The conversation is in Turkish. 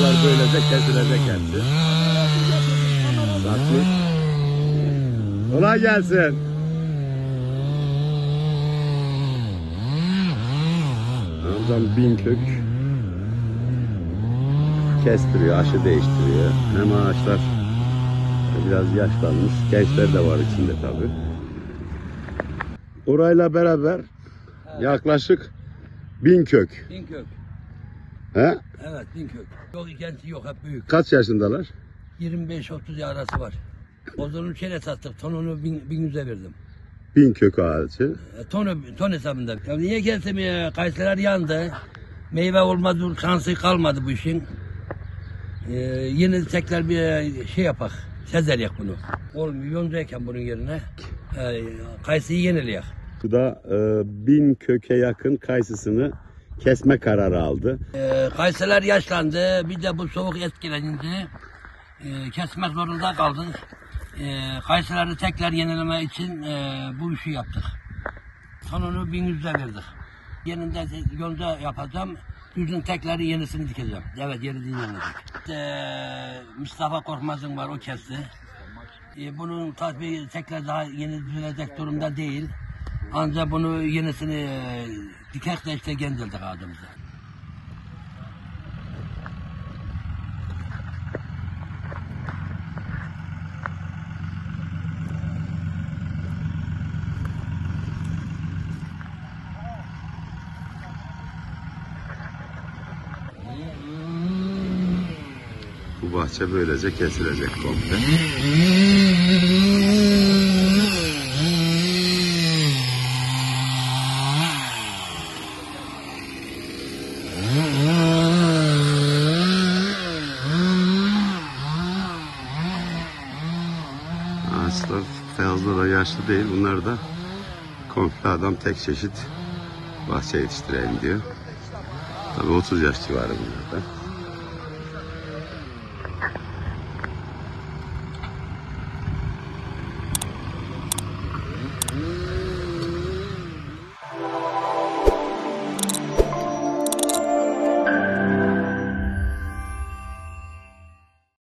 Ağaçlar böylece kesilecek hepsi. Satmış. Kolay gelsin. Amcam 1000 kök kestiriyor, aşı değiştiriyor. Hem ağaçlar biraz yaşlanmış, gençler de var içinde tabi. Orayla beraber yaklaşık 1000 kök. 1000 kök. He? Evet 1000 kök. Yok gençi yok, hep büyük. Kaç yaşındalar? 25-30 arası var. Ozonun şeyle sattık, tonunu 1100'e verdim. 1000 kök ağacı. Ton hesabında. Ya niye gelsem ya, kayısılar yandı. Meyve olmadı, şansı kalmadı bu işin. Yeni tekrar bir şey yapak. Sezeryek bunu. Olmuyor, yoncayken bunun yerine kayısıyı yenileyek. Bu da 1000 köke yakın kayısısını kesme kararı aldı. Kayısılar yaşlandı. Bir de bu soğuk etkilenince kesmek zorunda kaldık. Kayısıları tekrar yenileme için bu işi yaptık. Sonunu 1100'e verdik. Yeninde yonca yapacağım. Düzün tekrar yenisini dikeceğim. Evet, yenisini yenilecek. Mustafa Korkmaz'ın var, o kesti. Bunun tabii tekrar daha yeni düzelecek durumda değil. Ancak bunu yenisini dikek de işte gendeldik ağacımıza. Bu bahçe böylece kesilecek komple. Ağaçlar fazla da yaşlı değil. Bunlar da komple adam tek çeşit bahçe yetiştireyim diyor. Tabii 30 yaş civarı bunlar da.